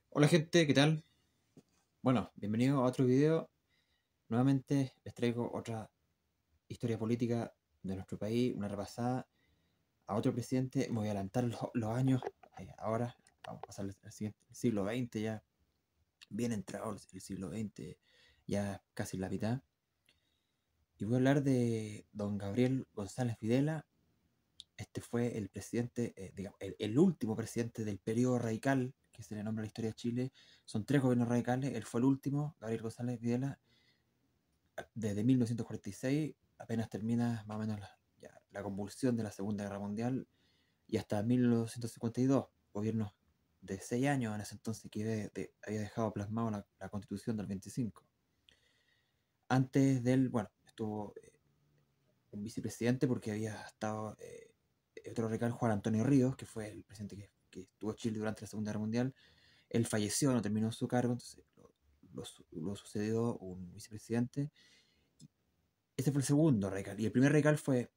Hola gente, ¿qué tal? Bueno, bienvenido a otro video. Nuevamente les traigo otra historia política de nuestro país, una repasada a otro presidente. Me voy a adelantar los años. Ahora vamos a pasar al siguiente, el siglo XX ya, bien entrado el siglo XX, ya casi la mitad. Y voy a hablar de don Gabriel González Videla. Este fue el presidente, digamos, el último presidente del periodo radical, que se le nombra en la historia de Chile. Son tres gobiernos radicales, él fue el último, Gabriel González Videla. Desde 1946 apenas termina más o menos la convulsión de la Segunda Guerra Mundial y hasta 1952, gobiernos de 6 años en ese entonces que había dejado plasmado la Constitución del 25. Antes de él, bueno, estuvo un vicepresidente porque había estado otro radical, Juan Antonio Ríos, que fue el presidente que estuvo en Chile durante la Segunda Guerra Mundial. Él falleció, no terminó su cargo, entonces lo sucedió un vicepresidente. Ese fue el segundo radical. Y el primer radical fue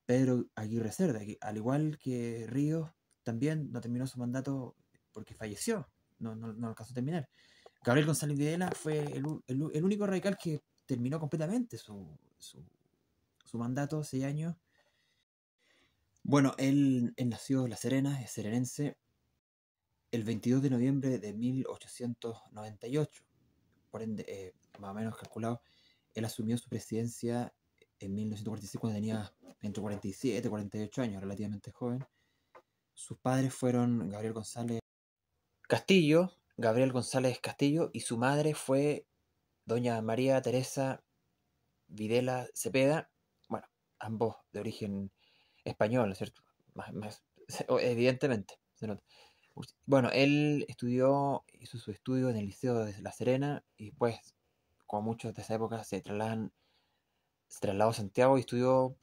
Pedro Aguirre Cerda, que al igual que Ríos, también no terminó su mandato porque falleció. No alcanzó a terminar. Gabriel González Videla fue el único radical que terminó completamente su mandato, 6 años. Bueno, él nació en La Serena, es serenense, el 22 de noviembre de 1898. Por ende, más o menos calculado, él asumió su presidencia en 1946 cuando tenía entre 47 y 48 años, relativamente joven. Sus padres fueron Gabriel González Castillo, y su madre fue doña María Teresa Videla Cepeda. Bueno, ambos de origen español, ¿no es cierto? Evidentemente, se nota. Bueno, él hizo su estudio en el Liceo de La Serena y después, como muchos de esa época, se trasladó a Santiago y estudió,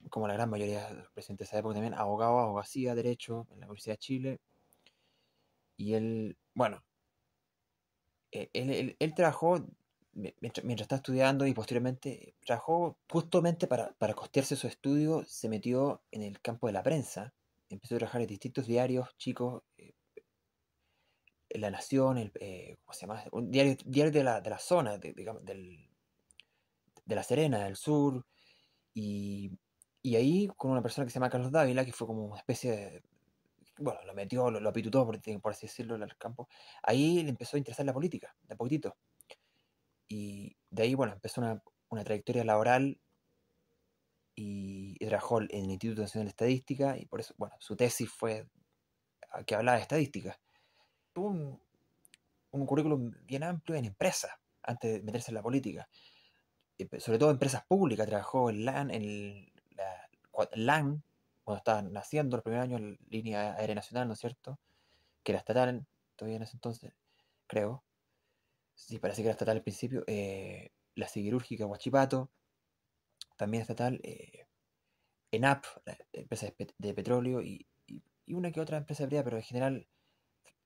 como la gran mayoría de los presidentes de esa época también, abogacía, derecho en la Universidad de Chile. Y él, bueno, él trabajó mientras estaba estudiando y posteriormente trabajó justamente para costearse su estudio, se metió en el campo de la prensa, empezó a trabajar en distintos diarios chicos, La Nación, ¿cómo se llama? Un diario de la zona, digamos, de La Serena, del sur, y, y ahí con una persona que se llama Carlos Dávila, que fue como una especie de, bueno, lo metió, lo apitutó, por así decirlo, en el campo. Ahí le empezó a interesar la política, de a poquitito. Y de ahí, bueno, empezó una trayectoria laboral y trabajó en el Instituto Nacional de Estadística, y por eso, bueno, su tesis fue que hablaba de estadística. Tuvo un currículum bien amplio en empresas antes de meterse en la política. Sobre todo empresas públicas, trabajó en LAN, LAN, cuando estaba naciendo los primeros años, la línea aérea nacional, ¿no es cierto? Que era estatal todavía en ese entonces, creo. Sí, parece que era estatal al principio. La siderúrgica Huachipato, también estatal. ENAP, la empresa de petróleo, y una que otra empresa privada, pero en general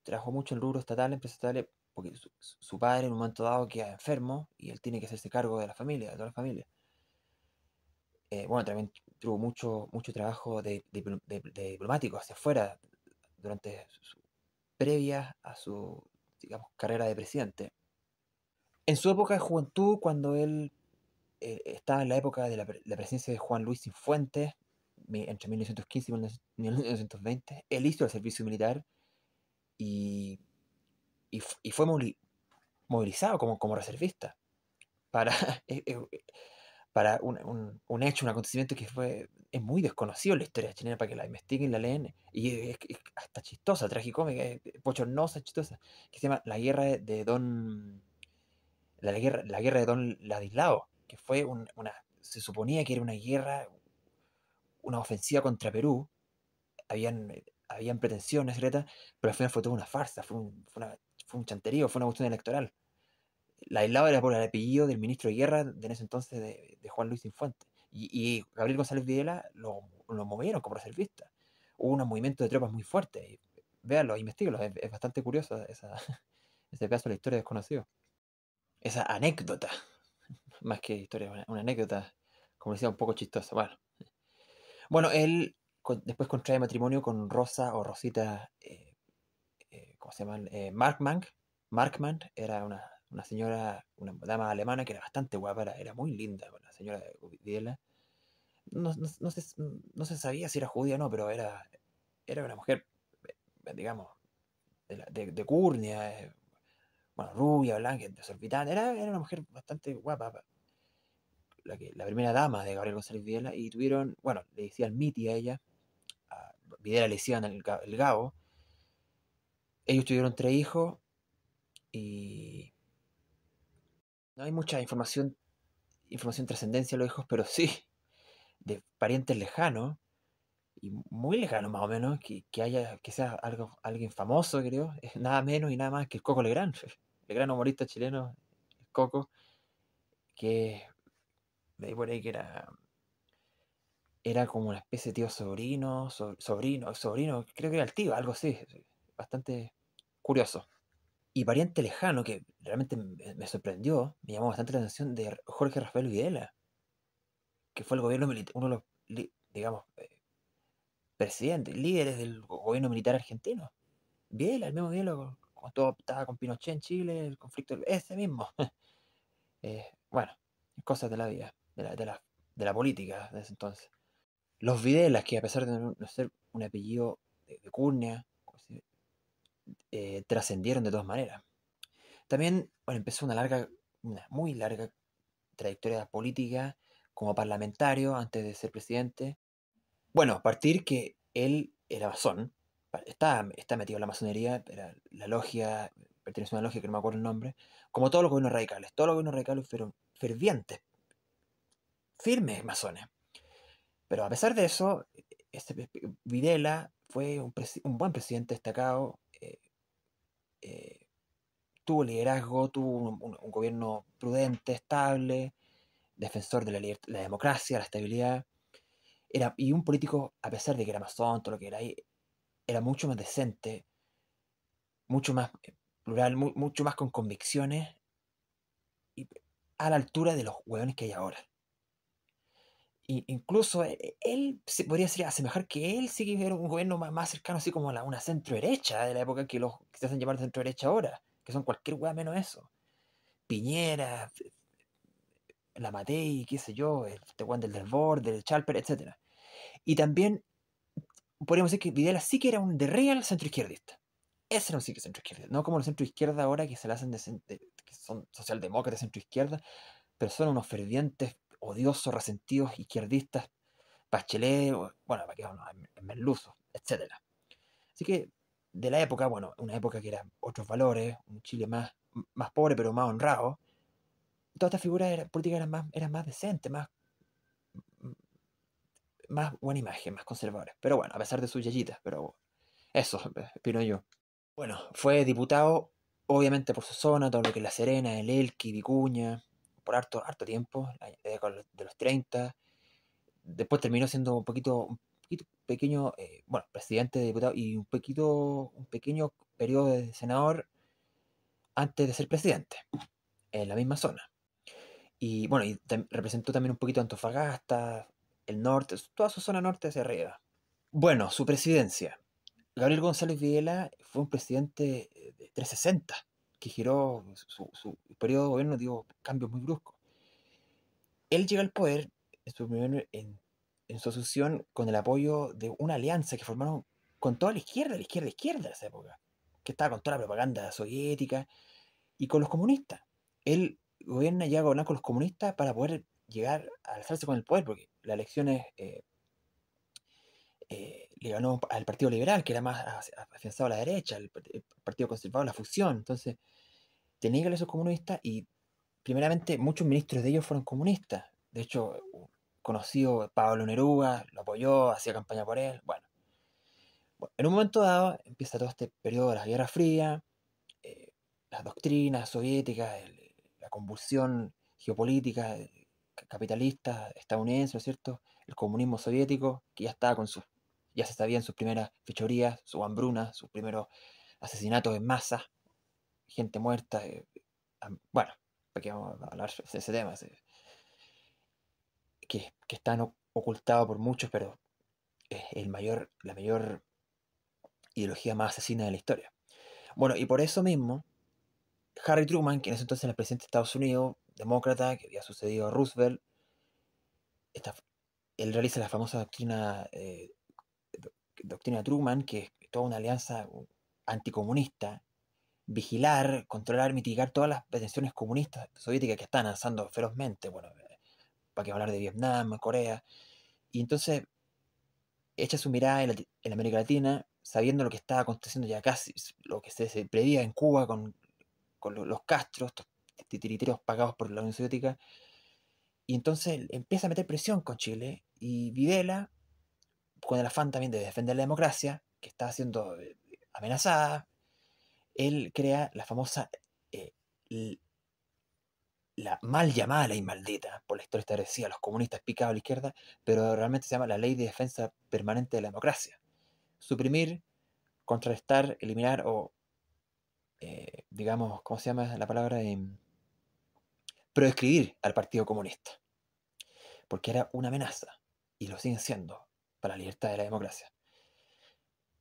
trabajó mucho en el rubro estatal, empresas estatales, porque su padre en un momento dado queda enfermo y él tiene que hacerse cargo de la familia, de toda la familia. Bueno, también tuvo mucho trabajo de diplomático hacia afuera durante previa a su, digamos, carrera de presidente. En su época de juventud, cuando él estaba en la época de la presidencia de Juan Luis Cifuentes, entre 1915 y 1920, él hizo el servicio militar y, y fue movilizado como reservista para, para un hecho, un acontecimiento que es muy desconocido en la historia chilena, para que la investiguen, la leen, y es hasta chistosa, tragicómica, bochornosa, chistosa, que se llama la guerra de Don Ladislao, que fue se suponía que era una guerra, una ofensiva contra Perú. Habían pretensiones secretas, pero al final fue toda una farsa, fue un chanterío, fue una cuestión electoral. Ladislao era por el apellido del ministro de guerra de en ese entonces de Juan Luis Cifuentes. Y Gabriel González Videla lo movieron como reservista. Hubo un movimiento de tropas muy fuerte. Véanlo, investiguenlo, es bastante curioso ese pedazo de la historia desconocido. Esa anécdota, más que historia, una anécdota, como decía, un poco chistosa. Bueno, él después contrae matrimonio con Rosa o Rosita, ¿cómo se llama? Markmann era una señora, una dama alemana que era bastante guapa, era muy linda, la señora Videla. No se sabía si era judía o no, pero era una mujer, digamos, de Curnia, bueno, rubia, blanca, desorbitada. Era una mujer bastante guapa, la primera dama de Gabriel González Videla, y tuvieron, bueno, le decían Miti a ella, a Videla le decían el Gabo. Ellos tuvieron 3 hijos y no hay mucha información trascendencia de los hijos, pero sí de parientes lejanos y muy lejanos más o menos, que sea alguien famoso, creo, es nada menos y nada más que el Coco Legrand, el gran humorista chileno, el Coco, que de ahí por ahí que era como una especie de tío sobrino, sobrino, creo que era el tío, algo así, bastante curioso. Y pariente lejano, que realmente me sorprendió, me llamó bastante la atención, de Jorge Rafael Videla, que fue el gobierno militar, uno de los, digamos, presidentes, líderes del gobierno militar argentino. Videla, el mismo Videla, cuando todo estaba con Pinochet en Chile, el conflicto, ese mismo. Bueno, cosas de la vida, de la política de ese entonces. Los Videlas, que a pesar de no ser un apellido de Curnia, trascendieron de todas maneras. También, bueno, empezó una muy larga trayectoria política como parlamentario antes de ser presidente. Bueno, partir que él era masón, está metido en la masonería, era la logia, pertenece a una logia que no me acuerdo el nombre, como todos los gobiernos radicales. Todos los gobiernos radicales fueron fervientes, firmes masones. Pero a pesar de eso, Videla fue un buen presidente destacado, eh, tuvo liderazgo, tuvo un gobierno prudente, estable, defensor de la democracia, la estabilidad. Y un político, a pesar de que era masón, todo lo que era mucho más decente, mucho más plural, mucho más con convicciones y a la altura de los hueones que hay ahora. Incluso él se podría asemejar que él sí que era un gobierno más cercano, así como a una centro derecha de la época que los que se hacen llamar centro derecha ahora, que son cualquier hueá menos eso. Piñera, la Matei, qué sé yo, este Juan del Desborde, del Chalper, etcétera. Y también podríamos decir que Videla sí que era un de real centroizquierdista. Ese era un sí que centroizquierdista, no como los centroizquierda ahora que se le hacen que son socialdemócratas centroizquierda, pero son unos fervientes, odiosos, resentidos izquierdistas, Bachelet, bueno, para que no, en Merluzo, etcétera. Así que de la época, bueno, una época que eran otros valores, un Chile más pobre pero más honrado, todas estas figuras políticas eran más decentes, más buena imagen, más conservadores. Pero bueno, a pesar de sus yayitas, pero eso, opino yo. Bueno, fue diputado, obviamente por su zona, todo lo que es La Serena, el Elqui, Vicuña, por harto tiempo, de los 30. Después terminó siendo un poquito pequeño, bueno, presidente, diputado y un pequeño periodo de senador antes de ser presidente, en la misma zona. Y bueno, representó también un poquito Antofagasta, el norte, toda su zona norte hacia arriba. Bueno, su presidencia. Gabriel González Videla fue un presidente de 360, que giró su periodo de gobierno, dio cambios muy bruscos. Él llega al poder en su asunción con el apoyo de una alianza que formaron con toda la izquierda de esa época, que estaba con toda la propaganda soviética y con los comunistas. Él llega a gobernar con los comunistas para poder llegar a alzarse con el poder, porque las elecciones le ganó al Partido Liberal, que era más afianzado a la derecha, el Partido Conservador, la fusión. Entonces, tenía que ganar a esos comunistas y, primeramente, muchos ministros de ellos fueron comunistas. De hecho, conocido Pablo Neruda lo apoyó, hacía campaña por él. Bueno, en un momento dado empieza todo este periodo de la Guerra Fría, eh, las doctrinas soviéticas, la convulsión geopolítica capitalista estadounidense, ¿no es cierto? El comunismo soviético, que ya se sabían sus primeras fechorías, su hambruna, sus primeros asesinatos en masa, gente muerta. Bueno, ¿para qué vamos a hablar de ese tema? Que están ocultados por muchos, pero es la mayor ideología más asesina de la historia. Bueno, y por eso mismo, Harry Truman, que en ese entonces era el presidente de Estados Unidos, demócrata, que había sucedido a Roosevelt, él realiza la famosa doctrina Truman, que es toda una alianza anticomunista, vigilar, controlar, mitigar todas las pretensiones comunistas soviéticas que están avanzando ferozmente, bueno, para que hablar de Vietnam, Corea, y entonces echa su mirada en América Latina, sabiendo lo que estaba aconteciendo ya casi, lo que se preveía en Cuba con los Castros, estos titiriteros pagados por la Unión Soviética, y entonces empieza a meter presión con Chile, y Videla, con el afán también de defender la democracia, que está siendo amenazada, él crea la famosa, eh, la mal llamada ley maldita, por la historia establecida, los comunistas picados a la izquierda, pero realmente se llama la Ley de Defensa Permanente de la Democracia. Suprimir, contrarrestar, eliminar o, digamos, ¿cómo se llama la palabra? Proscribir al Partido Comunista, porque era una amenaza, y lo siguen siendo, para la libertad de la democracia.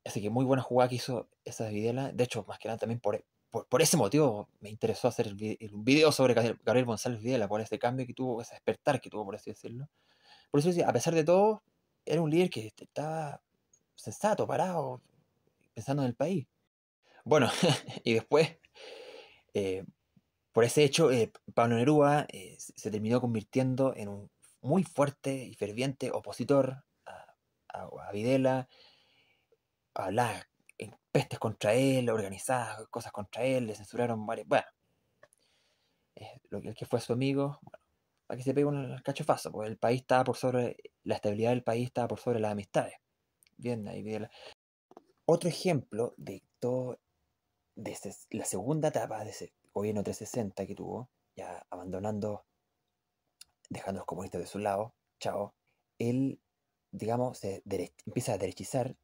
Así que muy buena jugada que hizo esa de Videla. De hecho, más que nada también por ese motivo me interesó hacer un video sobre Gabriel González Videla, por ese cambio que tuvo, ese despertar que tuvo, por así decirlo. Por eso decía, a pesar de todo, era un líder que estaba sensato, parado, pensando en el país. Bueno, y después, eh, por ese hecho, Pablo Neruda se terminó convirtiendo en un muy fuerte y ferviente opositor a Videla, hablaba en pestes contra él, organizadas cosas contra él, le censuraron varias. Bueno, el que fue su amigo, bueno, para que se pegue un cachofazo, porque el país estaba por sobre, la estabilidad del país estaba por sobre las amistades. Bien, ahí Videla. Otro ejemplo de todo, la segunda etapa de ese gobierno 360 que tuvo, ya abandonando, dejando a los comunistas de su lado, chao, él, digamos, empieza a derechizar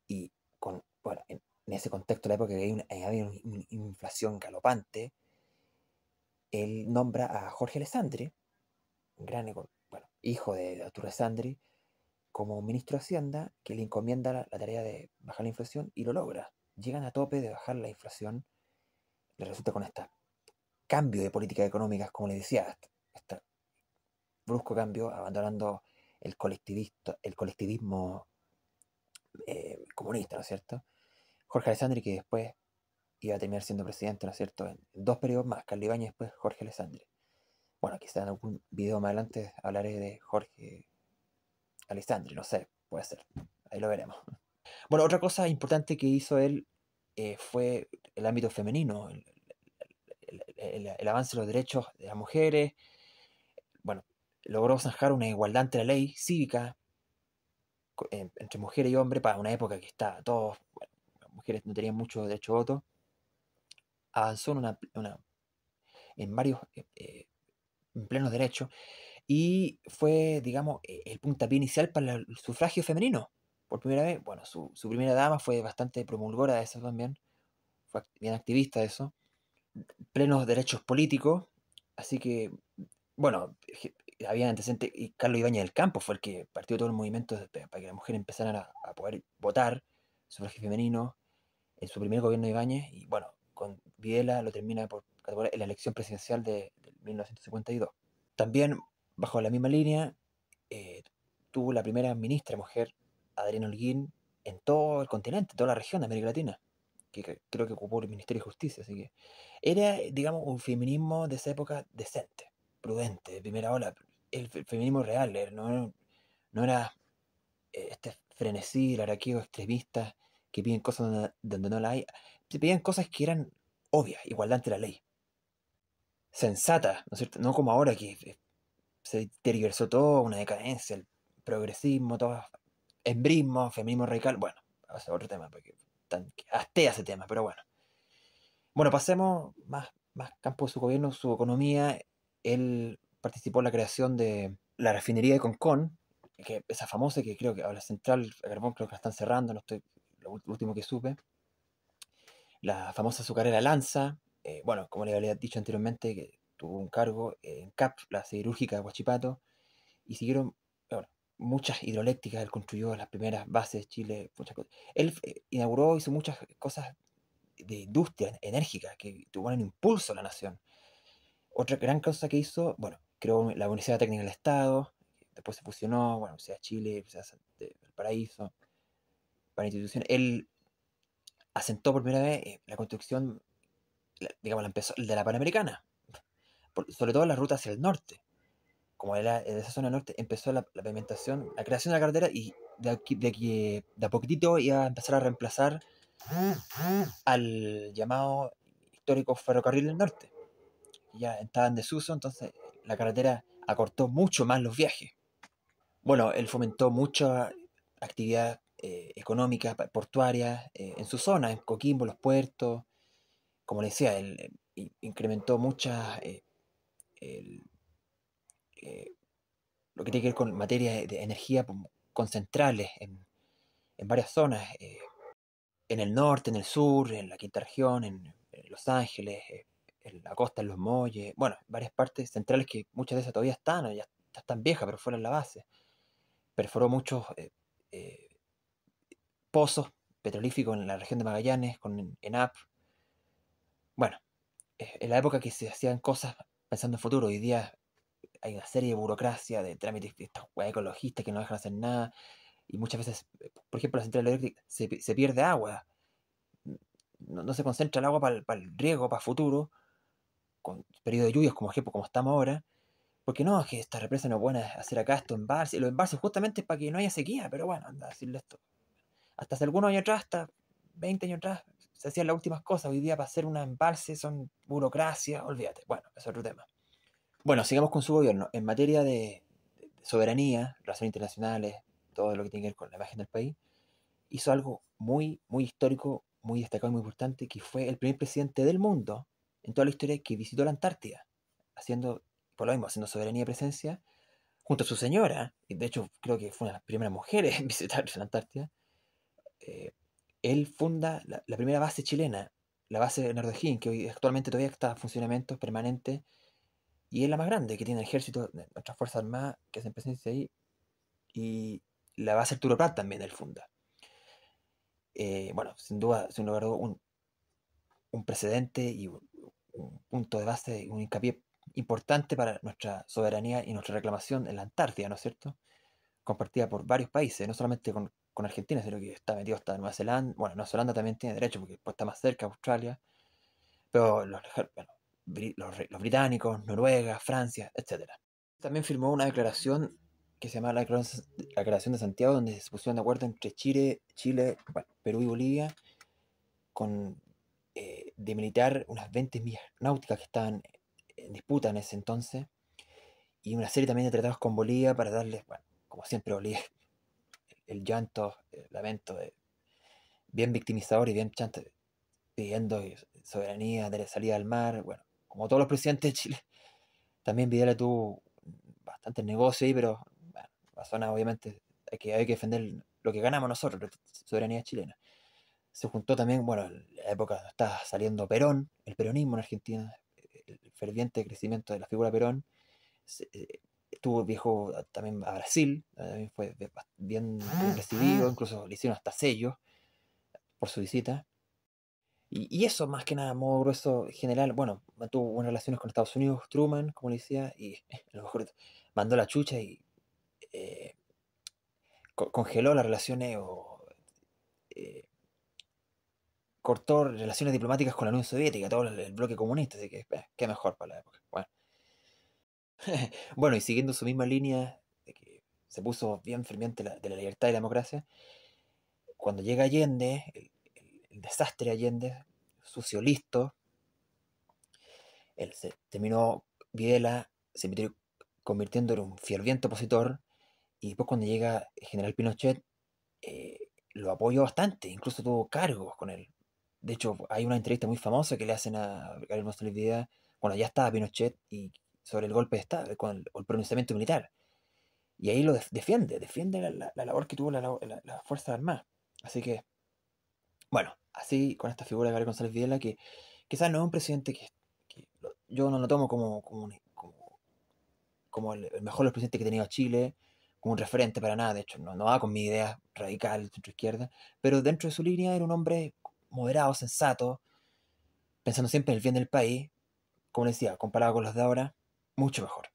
y bueno, en ese contexto de la época que había una inflación galopante, él nombra a Jorge Alessandri, un gran bueno, hijo de Arturo Alessandri, como ministro de Hacienda, que le encomienda la tarea de bajar la inflación y lo logra. Llegan a tope de bajar la inflación, le resulta con este cambio de políticas económicas, como le decía, este brusco cambio, abandonando el colectivismo comunista, ¿no es cierto? Jorge Alessandri, que después iba a terminar siendo presidente, ¿no es cierto? En dos periodos más, Carlos Ibáñez y después Jorge Alessandri. Bueno, quizá en algún video más adelante hablaré de Jorge Alessandri, no sé, puede ser, ahí lo veremos. Bueno, otra cosa importante que hizo él fue el ámbito femenino, el avance de los derechos de las mujeres. Bueno, logró zanjar una igualdad ante la ley cívica entre mujer y hombre para una época que está todos, bueno, las mujeres no tenían mucho derecho a voto. Avanzó en varios en plenos derechos y fue, digamos, el puntapié inicial para el sufragio femenino. Por primera vez, bueno, su primera dama fue bastante promulgora de eso también, fue bien activista de eso, plenos derechos políticos, así que, bueno, había antecedentes, y Carlos Ibáñez del Campo fue el que partió todo el movimiento para que las mujeres empezaran a poder votar, sufragio femenino, en su primer gobierno de Ibáñez, y bueno, con Videla lo termina por en la elección presidencial de 1952. También, bajo la misma línea, eh, tuvo la primera ministra mujer, Adriana Holguín, en todo el continente, toda la región de América Latina, que creo que ocupó el Ministerio de Justicia, así que era, digamos, un feminismo de esa época decente, prudente, de primera ola, el feminismo real, no era este frenesí, el araqueo extremista que piden cosas donde no la hay, se pedían cosas que eran obvias, igualdad ante la ley, sensatas, ¿no es cierto? No como ahora que se tergiversó todo, una decadencia, el progresismo, todo, embrismo, feminismo radical, bueno, ese es otro tema, porque hastea ese tema, pero bueno. Bueno, pasemos más campo de su gobierno, su economía. Él participó en la creación de la refinería de Concón, que esa famosa, que creo que a la central de carbón creo que la están cerrando, no estoy, lo último que supe. La famosa azucarera Lanza, bueno, como le había dicho anteriormente, que tuvo un cargo en CAP, la siderúrgica de Huachipato, y siguieron, bueno, muchas hidroeléctricas. Él construyó las primeras bases de Chile, muchas cosas. Él inauguró, hizo muchas cosas de industria enérgica que tuvo un impulso a la nación. Otra gran cosa que hizo, bueno, creó la Universidad Técnica del Estado, después se fusionó, bueno, Universidad de Chile, Universidad de Valparaíso, para instituciones. Él asentó por primera vez la construcción, digamos, empezó, de la Panamericana, sobre todo la ruta hacia el norte. Como era en esa zona norte, empezó la pavimentación, la creación de la carretera, y de a poquitito iba a empezar a reemplazar al llamado histórico ferrocarril del norte. Ya estaba en desuso, entonces la carretera acortó mucho más los viajes. Bueno, él fomentó mucha actividad económica, portuaria, en su zona, en Coquimbo, los puertos. Como le decía, él incrementó muchas, eh, lo que tiene que ver con materia de energía, con centrales en varias zonas, en el norte, en el sur, en la quinta región, en Los Ángeles, en la costa, en los Molles, bueno, varias partes centrales que muchas de esas todavía están, o ya están viejas, pero fueron la base. Perforó muchos eh, pozos petrolíficos en la región de Magallanes, con ENAP. Bueno, en la época que se hacían cosas pensando en futuro, hoy día hay una serie de burocracia, de trámites, de estos ecologistas que no dejan hacer nada, y muchas veces, por ejemplo, la central eléctrica se pierde agua, no se concentra el agua para el riego, para el futuro, con periodos de lluvias, como ejemplo, como estamos ahora, porque no, es que estas represas no pueden hacer acá estos embalses, y los embalses justamente es para que no haya sequía, pero bueno, anda a decirle esto. Hasta hace algunos años atrás, hasta 20 años atrás, se hacían las últimas cosas. Hoy día para hacer un embalse son burocracia, olvídate. Bueno, es otro tema. Bueno, sigamos con su gobierno. En materia de soberanía, relaciones internacionales, todo lo que tiene que ver con la imagen del país, hizo algo muy, muy histórico, muy destacado y muy importante, que fue el primer presidente del mundo en toda la historia que visitó la Antártida, haciendo, por lo mismo, haciendo soberanía y presencia, junto a su señora, y de hecho creo que fue una de las primeras mujeres en visitar la Antártida. eh, Él funda la primera base chilena, la base de Bernardo O'Higgins, que hoy actualmente todavía está en funcionamiento permanente, y es la más grande, que tiene el ejército, nuestras fuerzas armadas que hacen presencia ahí, y la base Arturo Prat también él funda. Bueno, sin duda, sin lugar a dudas, un precedente y un punto de base, un hincapié importante para nuestra soberanía y nuestra reclamación en la Antártida, ¿no es cierto? Compartida por varios países, no solamente con Argentina, sino que está metido hasta Nueva Zelanda. Bueno, Nueva Zelanda también tiene derecho porque pues, está más cerca, Australia, pero bueno, los británicos, Noruega, Francia, etcétera. También firmó una declaración que se llama la Declaración de Santiago, donde se pusieron de acuerdo entre Chile, bueno, Perú y Bolivia, con demilitar unas 20 millas náuticas que estaban en disputa en ese entonces, y una serie también de tratados con Bolivia para darles, bueno, como siempre, Bolivia, el llanto, el lamento, bien victimizador y bien chante, pidiendo soberanía, de salida al mar, bueno, como todos los presidentes de Chile. También Videla tuvo bastante negocio ahí, pero bueno, la zona obviamente hay que defender lo que ganamos nosotros, la soberanía chilena. Se juntó también, bueno, en la época donde estaba saliendo Perón, el peronismo en Argentina, el ferviente crecimiento de la figura Perón. Viajó también a Brasil, también fue bien recibido, incluso le hicieron hasta sellos por su visita. Y eso, más que nada, a modo grueso general, bueno, mantuvo buenas relaciones con Estados Unidos, Truman, como le decía, y a lo mejor mandó la chucha y eh, congeló las relaciones o eh, cortó relaciones diplomáticas con la Unión Soviética, todo el bloque comunista, así que qué mejor para la época. Bueno, bueno, y siguiendo su misma línea de que se puso bien ferviente de la libertad y la democracia, cuando llega Allende, el desastre Allende, sucio listo, él se terminó, Videla se metió convirtiendo en un ferviente opositor, y después cuando llega el general Pinochet, eh, lo apoyó bastante, incluso tuvo cargos con él. De hecho, hay una entrevista muy famosa que le hacen a Gabriel González Videla cuando ya estaba Pinochet y sobre el golpe de Estado, con el pronunciamiento militar. Y ahí lo defiende la labor que tuvo la Fuerza Armada. Así que, bueno, así con esta figura de Gabriel González Videla, que quizás no es un presidente yo no lo tomo como el mejor de los presidentes que ha tenido Chile, como un referente para nada, de hecho, no va con mi idea radical, centro izquierda, pero dentro de su línea era un hombre moderado, sensato, pensando siempre en el bien del país, como les decía, comparado con los de ahora, mucho mejor.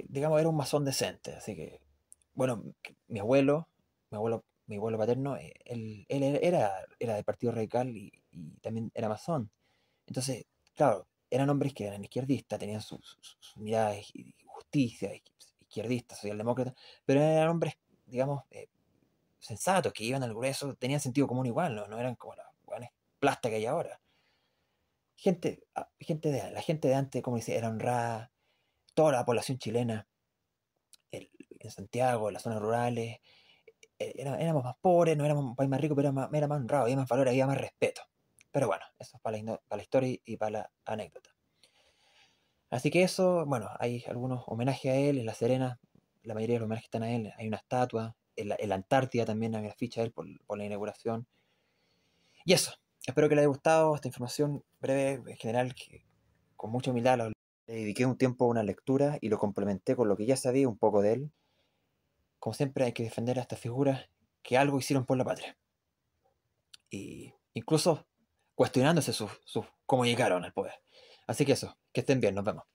Digamos, era un masón decente, así que, bueno, mi abuelo paterno, él era del Partido Radical y también era masón. Entonces, claro, eran hombres que eran izquierdistas, tenían sus miradas de justicia, izquierdistas, socialdemócratas, pero eran hombres, digamos, sensatos, que iban al grueso, tenían sentido común igual, no eran como las buenas plastas que hay ahora. La gente de antes, como dice, era honrada, toda la población chilena, en Santiago, en las zonas rurales, éramos más pobres, no éramos un país más rico, pero era más honrado, había más valor, había más respeto. Pero bueno, eso es para la historia y para la anécdota. Así que eso, bueno, hay algunos homenajes a él en La Serena, la mayoría de los homenajes están a él, hay una estatua, en la Antártida también hay una ficha de él por la inauguración. Y eso, espero que les haya gustado esta información breve, en general, que con mucha humildad le dediqué un tiempo a una lectura y lo complementé con lo que ya sabía un poco de él. Como siempre hay que defender a estas figuras que algo hicieron por la patria. Y incluso cuestionándose cómo llegaron al poder. Así que eso, que estén bien, nos vemos.